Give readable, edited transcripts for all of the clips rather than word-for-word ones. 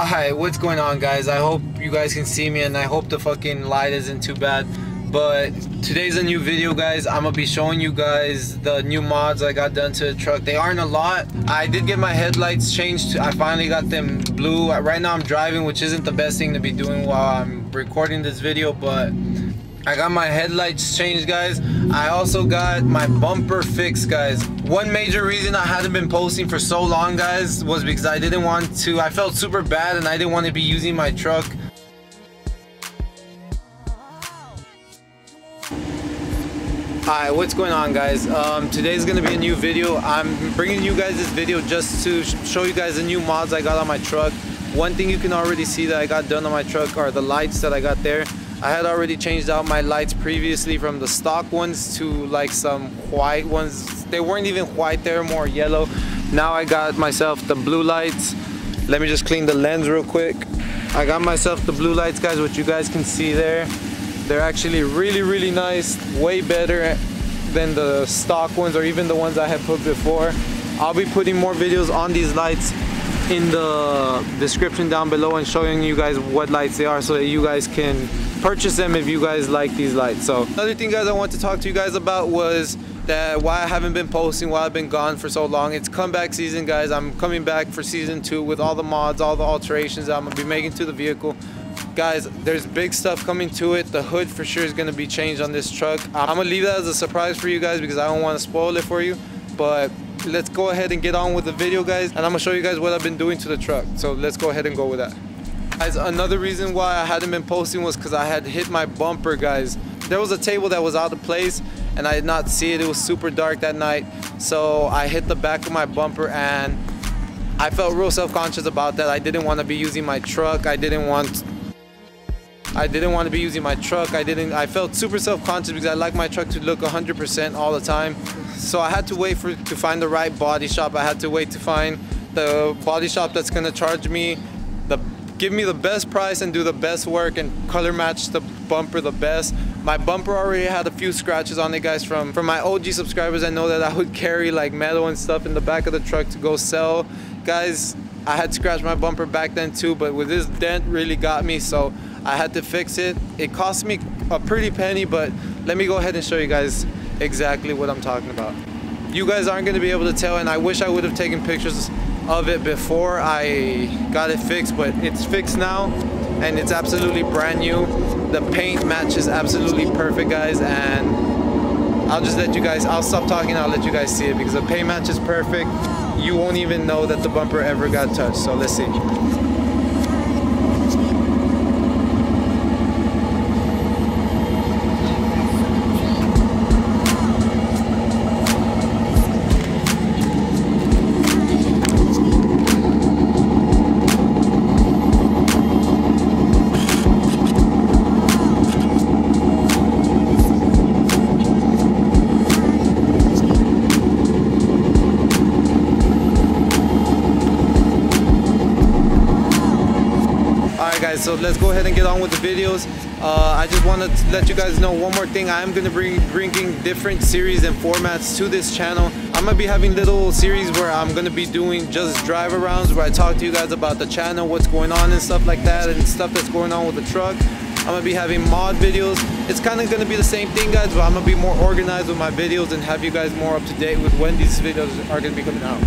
Hi, what's going on, guys? I hope you guys can see me, and I hope the fucking light isn't too bad. But today's a new video, guys. I'm gonna be showing you guys the new mods I got done to the truck. They aren't a lot. I did get my headlights changed. I finally got them blue. Right now I'm driving, which isn't the best thing to be doing while I'm recording this video, but I got my headlights changed, guys. I also got my bumper fixed, guys. One major reason I hadn't been posting for so long, guys, was because I didn't want to. I felt super bad and I didn't want to be using my truck. Hi, what's going on, guys? Today's gonna be a new video. I'm bringing you guys this video just to show you guys the new mods I got on my truck. One thing you can already see that I got done on my truck are the lights that I got there. I had already changed out my lights previously from the stock ones to like some white ones. They weren't even white, they were more yellow. Now I got myself the blue lights. Let me just clean the lens real quick. I got myself the blue lights, guys, which you guys can see there. They're actually really nice, way better than the stock ones or even the ones I had put before. I'll be putting more videos on these lights in the description down below and showing you guys what lights they are so that you guys can purchase them if you guys like these lights. So another thing, guys, I want to talk to you guys about was that why I haven't been posting, why I've been gone for so long. It's comeback season, guys. I'm coming back for season 2 with all the mods, all the alterations that I'm gonna be making to the vehicle. Guys, there's big stuff coming to it. The hood for sure is gonna be changed on this truck. I'm gonna leave that as a surprise for you guys because I don't want to spoil it for you, but let's go ahead and get on with the video, guys, and I'm gonna show you guys what I've been doing to the truck. So let's go ahead and go with that. Guys, another reason why I hadn't been posting was because I had hit my bumper, guys. There was a table that was out of place and I did not see it. It was super dark that night, so I hit the back of my bumper and I felt real self-conscious about that. I didn't want to be using my truck. I didn't want to be using my truck. I felt super self-conscious because I like my truck to look 100% all the time. So I had to wait to find the right body shop. I had to wait to find the body shop that's gonna charge me give me the best price and do the best work and color match the bumper the best. My bumper already had a few scratches on it, guys, from my OG subscribers. I know that I would carry like metal and stuff in the back of the truck to go sell. Guys, I had scratched my bumper back then too, but with this dent really got me, so I had to fix it. It cost me a pretty penny, but let me go ahead and show you guys exactly what I'm talking about. You guys aren't going to be able to tell, and I wish I would have taken pictures of it before I got it fixed, but it's fixed now and it's absolutely brand new. The paint matches absolutely perfect, guys, and I'll stop talking, I'll let you guys see it because the paint match is perfect. You won't even know that the bumper ever got touched. So let's see. Guys, so let's go ahead and get on with the videos. I just want to let you guys know one more thing. I am going to be bringing different series and formats to this channel. I'm going to be having little series where I'm going to be doing just drive arounds where I talk to you guys about the channel, what's going on and stuff like that, and stuff that's going on with the truck. I'm going to be having mod videos. It's kind of going to be the same thing, guys, but I'm going to be more organized with my videos and have you guys more up to date with when these videos are going to be coming out.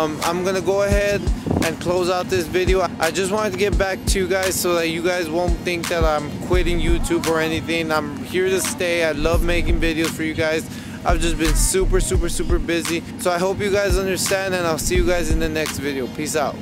I'm gonna go ahead and close out this video. I just wanted to get back to you guys so that you guys won't think that I'm quitting YouTube or anything. I'm here to stay. I love making videos for you guys. I've just been super busy. So I hope you guys understand, and I'll see you guys in the next video. Peace out.